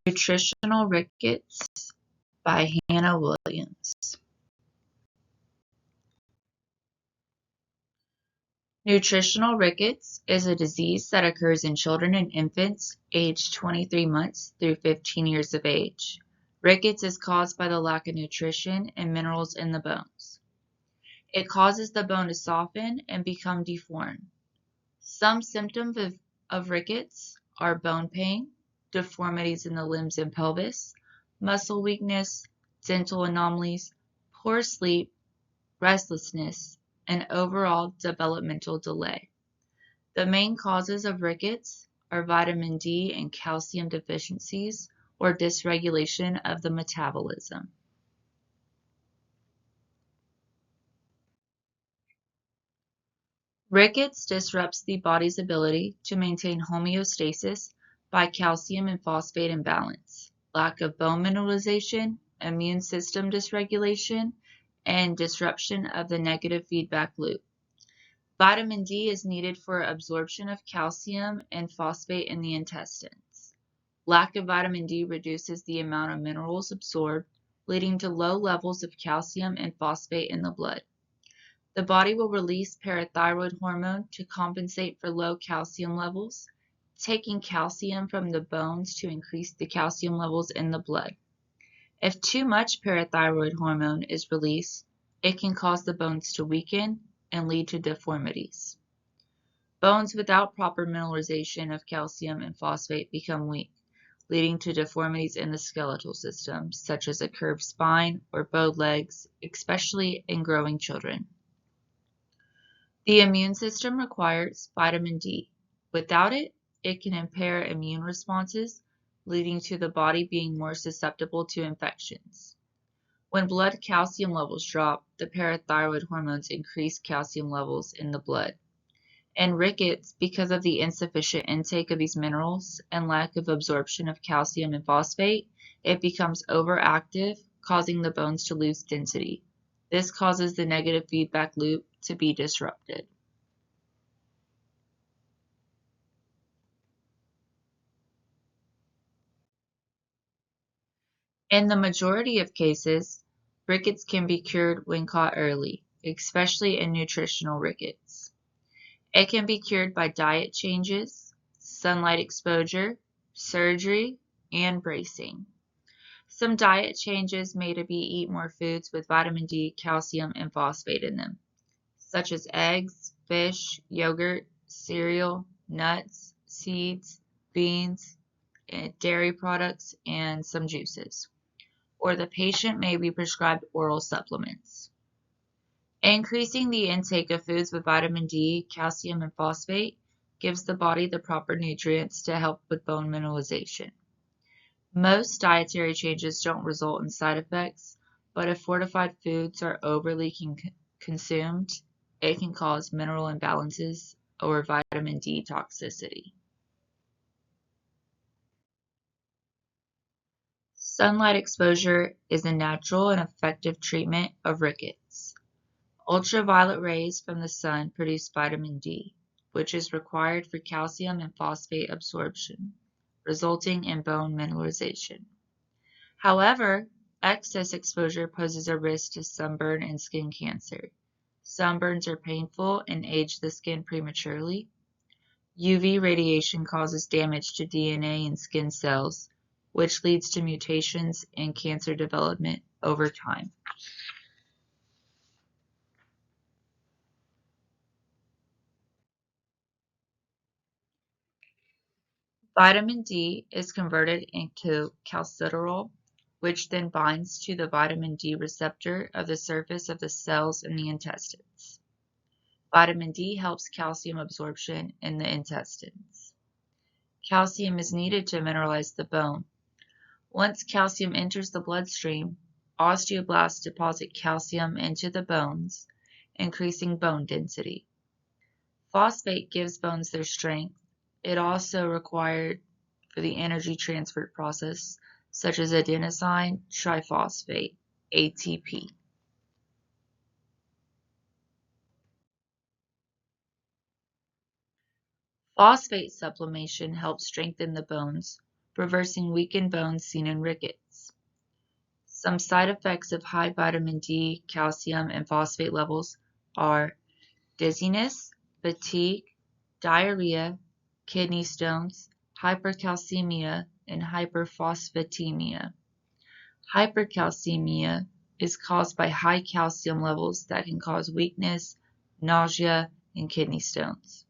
Nutritional Rickets by Hannah Williams. Nutritional rickets is a disease that occurs in children and infants aged 23 months through 15 years of age. Rickets is caused by the lack of nutrition and minerals in the bones. It causes the bone to soften and become deformed. Some symptoms of rickets are bone pain, deformities in the limbs and pelvis, muscle weakness, dental anomalies, poor sleep, restlessness, and overall developmental delay. The main causes of rickets are vitamin D and calcium deficiencies or dysregulation of the metabolism. Rickets disrupts the body's ability to maintain homeostasis by calcium and phosphate imbalance, lack of bone mineralization, immune system dysregulation, and disruption of the negative feedback loop. Vitamin D is needed for absorption of calcium and phosphate in the intestines. Lack of vitamin D reduces the amount of minerals absorbed, leading to low levels of calcium and phosphate in the blood. The body will release parathyroid hormone to compensate for low calcium levels, taking calcium from the bones to increase the calcium levels in the blood. If too much parathyroid hormone is released, it can cause the bones to weaken and lead to deformities. Bones without proper mineralization of calcium and phosphate become weak, leading to deformities in the skeletal system, such as a curved spine or bowed legs, especially in growing children. The immune system requires vitamin D. Without it, it can impair immune responses, leading to the body being more susceptible to infections. When blood calcium levels drop, the parathyroid hormones increase calcium levels in the blood. In rickets, because of the insufficient intake of these minerals and lack of absorption of calcium and phosphate, it becomes overactive, causing the bones to lose density. This causes the negative feedback loop to be disrupted. In the majority of cases, rickets can be cured when caught early, especially in nutritional rickets. It can be cured by diet changes, sunlight exposure, surgery, and bracing. Some diet changes may be eat more foods with vitamin D, calcium, and phosphate in them, such as eggs, fish, yogurt, cereal, nuts, seeds, beans, dairy products, and some juices. Or the patient may be prescribed oral supplements. Increasing the intake of foods with vitamin D, calcium, and phosphate gives the body the proper nutrients to help with bone mineralization. Most dietary changes don't result in side effects, but if fortified foods are overly consumed, it can cause mineral imbalances or vitamin D toxicity. Sunlight exposure is a natural and effective treatment of rickets. Ultraviolet rays from the sun produce vitamin D, which is required for calcium and phosphate absorption, resulting in bone mineralization. However, excess exposure poses a risk to sunburn and skin cancer. Sunburns are painful and age the skin prematurely. UV radiation causes damage to DNA and skin cells, which leads to mutations and cancer development over time. Vitamin D is converted into calcitriol, which then binds to the vitamin D receptor of the surface of the cells in the intestines. Vitamin D helps calcium absorption in the intestines. Calcium is needed to mineralize the bone. Once calcium enters the bloodstream, osteoblasts deposit calcium into the bones, increasing bone density. Phosphate gives bones their strength. It also required for the energy transfer process, such as adenosine triphosphate, ATP. Phosphate supplementation helps strengthen the bones, reversing weakened bones seen in rickets. Some side effects of high vitamin D, calcium, and phosphate levels are dizziness, fatigue, diarrhea, kidney stones, hypercalcemia, and hyperphosphatemia. Hypercalcemia is caused by high calcium levels that can cause weakness, nausea, and kidney stones.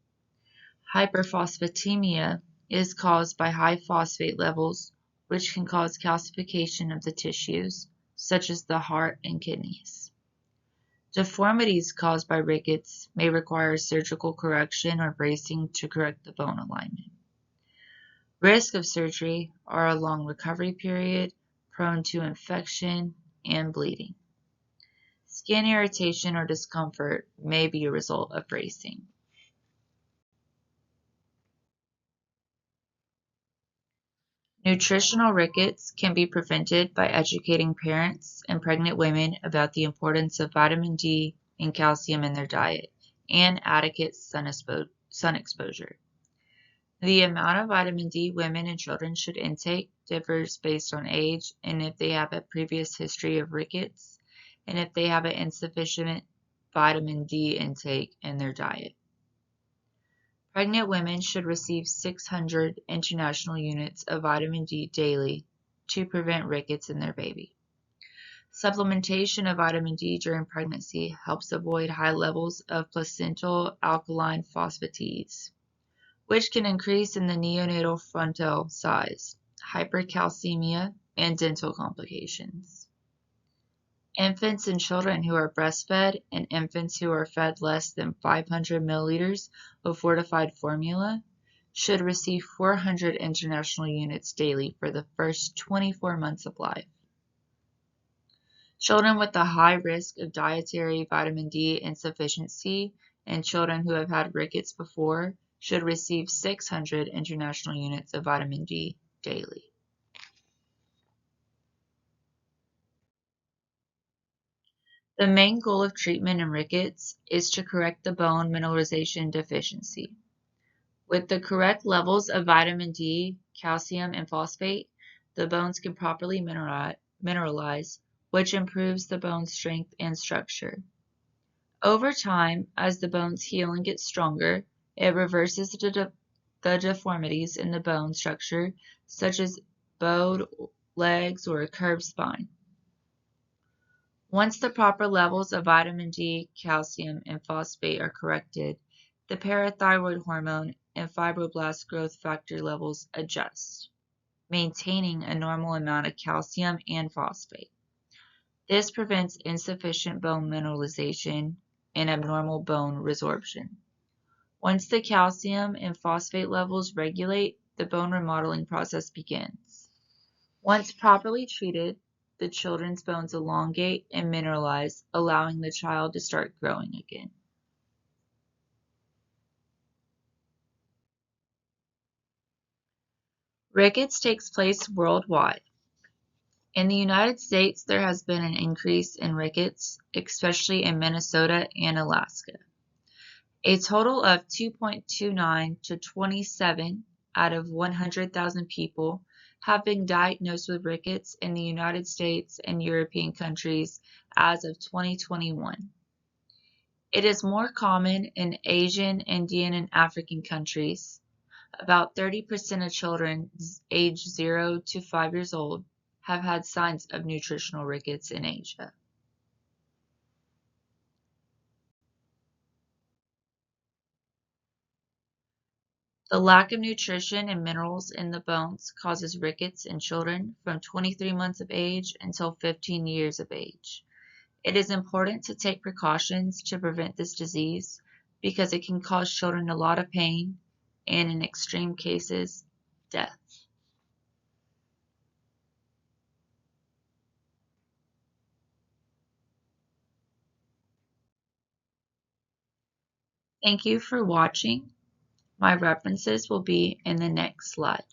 Hyperphosphatemia is caused by high phosphate levels, which can cause calcification of the tissues, such as the heart and kidneys. Deformities caused by rickets may require surgical correction or bracing to correct the bone alignment. Risk of surgery are a long recovery period, prone to infection and bleeding. Skin irritation or discomfort may be a result of bracing. Nutritional rickets can be prevented by educating parents and pregnant women about the importance of vitamin D and calcium in their diet and adequate sun exposure. The amount of vitamin D women and children should intake differs based on age and if they have a previous history of rickets and if they have an insufficient vitamin D intake in their diet. Pregnant women should receive 600 international units of vitamin D daily to prevent rickets in their baby. Supplementation of vitamin D during pregnancy helps avoid high levels of placental alkaline phosphatase, which can increase in the neonatal frontal size, hypercalcemia, and dental complications. Infants and children who are breastfed and infants who are fed less than 500 milliliters of fortified formula should receive 400 international units daily for the first 24 months of life. Children with a high risk of dietary vitamin D insufficiency and children who have had rickets before should receive 600 international units of vitamin D daily. The main goal of treatment in rickets is to correct the bone mineralization deficiency. With the correct levels of vitamin D, calcium, and phosphate, the bones can properly mineralize, which improves the bone's strength and structure. Over time, as the bones heal and get stronger, it reverses the deformities in the bone structure, such as bowed legs or a curved spine. Once the proper levels of vitamin D, calcium, and phosphate are corrected, the parathyroid hormone and fibroblast growth factor levels adjust, maintaining a normal amount of calcium and phosphate. This prevents insufficient bone mineralization and abnormal bone resorption. Once the calcium and phosphate levels regulate, the bone remodeling process begins. Once properly treated, the children's bones elongate and mineralize, allowing the child to start growing again. Rickets takes place worldwide. In the United States, there has been an increase in rickets, especially in Minnesota and Alaska. A total of 2.29 to 27 out of 100,000 people have been diagnosed with rickets in the United States and European countries as of 2021. It is more common in Asian, Indian, and African countries. About 30% of children aged 0 to 5 years old have had signs of nutritional rickets in Asia. The lack of nutrition and minerals in the bones causes rickets in children from 23 months of age until 15 years of age. It is important to take precautions to prevent this disease because it can cause children a lot of pain and, in extreme cases, death. Thank you for watching. My references will be in the next slide.